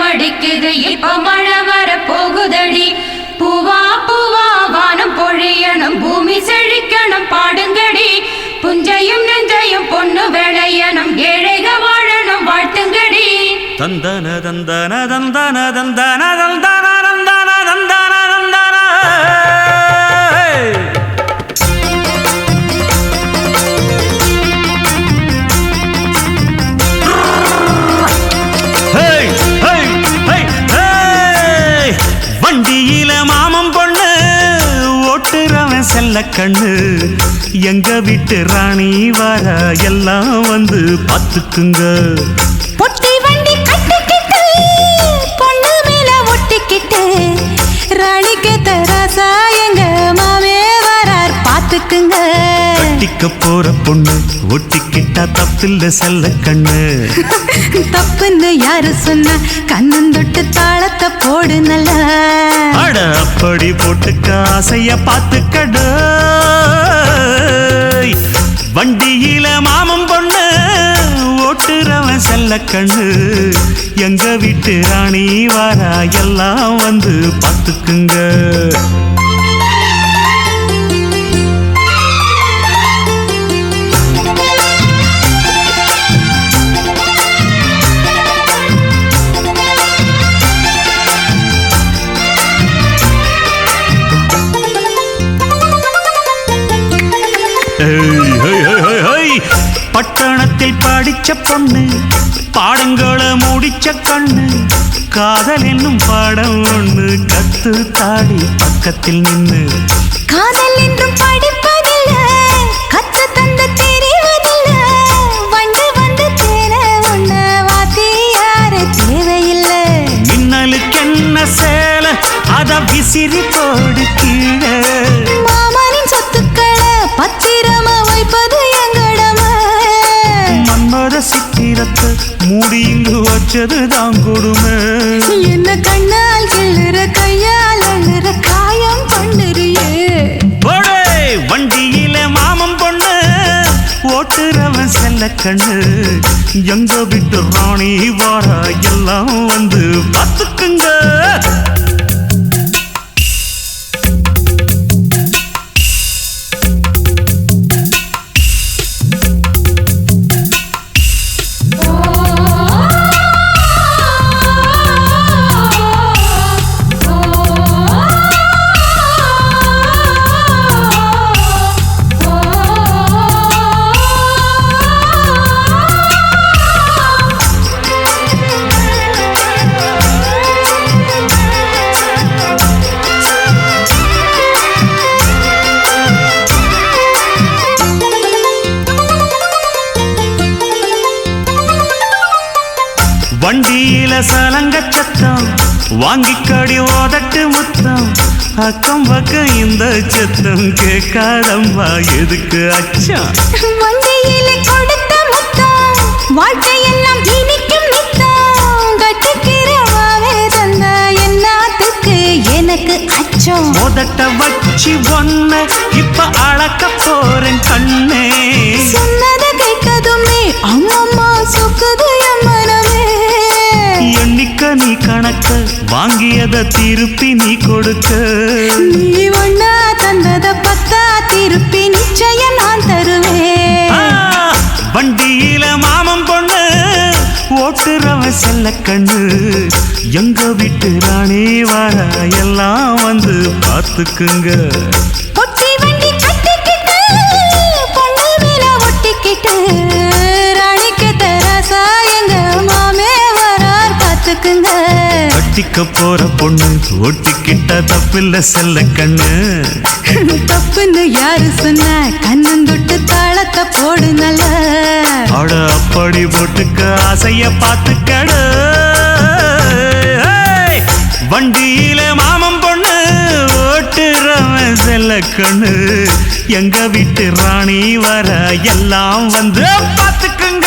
அடிக்குது இப்ப மழை வர போகுதடி பூவா பூவா வானம் பொழியணும் பூமி செழிக்கணும் பாடுங்கடி புஞ்சையும் நெஞ்சையும் பொண்ணு விளையணும் ஏழைக வாழணும் வாழ்த்துங்கடி தந்தன தந்தன தந்தன தந்தன தந்தன தந்தன தந்தன தந்தன வண்டியில மாமம் பொண்ணு ஓட்டுறவன் செல்ல கண்ணு எங்க வீட்டு ராணி வர எல்லாம் வந்து பார்த்துக்குங்க பொட்டி வண்டி கட்டிக்கிட்டு பொண்ணு மேல ஒட்டிக்கிட்டு ராணிக்கு தராசா எங்க மாமே வரார் பார்த்துக்குங்க கட்டிக்க போற பொண்ணு ஒட்டிக்கிட்டா தப்பில்ல செல்ல கண்ணு தப்புன்னு யாரு சொன்ன கண்ணன் தொட்டு தாளத்தை போடு நல்லா அட அப்படி போட்டுக்க ஆசைய பார்த்துக்கடு வண்டியில மாமம் பொண்ணு ஓட்டுறவன் செல்ல கண்ணு எங்க வீட்டு ராணி வாரா எல்லாம் வந்து பார்த்துக்குங்க பட்டணத்தில் படிச்ச பொண்ணு பாடங்களை முடிச்ச கண்ணு காதல் என்னும் பாடம் ஒண்ணு கத்து தாடி பக்கத்தில் நின்னு காதல் என்றும் படிப்பதில்ல கத்து தந்து தெரிவதில்ல வந்து வந்து தேர உன்ன வாத்தி யாரு தேவையில்லை மின்னலுக்கு என்ன சேல அத விசிறி போடு கீழே மாமனின் சொத்துக்களை பத்திரமா வைப்பது எங்கடமை மன்மத சித்திரத்தை மூடி இங்கு வச்சது தான் கொடுமை என்ன கண்ணால் கிள்ளுற கையால் அழுற காயம் பண்ணுறியே வண்டியில மாமம் பொண்ணு ஓட்டுறவன் செல்ல கண்ணு எங்க விட்டு ராணி வாரா எல்லாம் வந்து பார்த்துக்குங்க வண்டியில சலங்க சத்தம் வாங்கிக்கடி ஓதட்டு முத்தம் அக்கம் பக்கம் இந்த சத்தம் கேட்காதம்மா எதுக்கு அச்சம் வண்டியில கொடுத்த முத்தம் வாழ்க்கையெல்லாம் இனிக்கும் நித்தம் கட்டுக்கிறவாவே தந்த என்னத்துக்கு எனக்கு அச்சம் ஓதட்ட வச்சு ஒன்ன இப்ப அளக்க போறேன் கண்ணே சொன்னத கேட்கதுமே அம்மம்மா சொக்குது என் மனமே எண்ணிக்க நீ கணக்க வாங்கியத திருப்பி நீ கொடுக்க நீ ஒன்னா தந்தத பத்தா திருப்பி நிச்சயம் நான் தருவேன் வண்டியில மாமம் பொண்ணு ஓட்டுறவன் செல்ல கண்ணு எங்க வீட்டு ராணி வர எல்லாம் வந்து பார்த்துக்குங்க பொட்டி வண்டி கட்டிக்கிட்டு பொண்ணு மேல ஒட்டிக்கிட்டு ராணிக்கு தராசா எங்க மாமே வரார் பார்த்துக்குங்க கட்டிக்க போற பொண்ணு ஒட்டிக்கிட்டா தப்பில்ல செல்ல கண்ணு தப்புன்னு யாரு சொன்ன கண்ணன் தொட்டு தாளத்தை போடு நல்ல அட அப்படி போட்டுக்க ஆசைய பார்த்துக்கடு வண்டியில மாமம் பொண்ணு ஓட்டுறவன் செல்ல கண்ணு எங்க வீட்டு ராணி வர எல்லாம் வந்து பார்த்துக்குங்க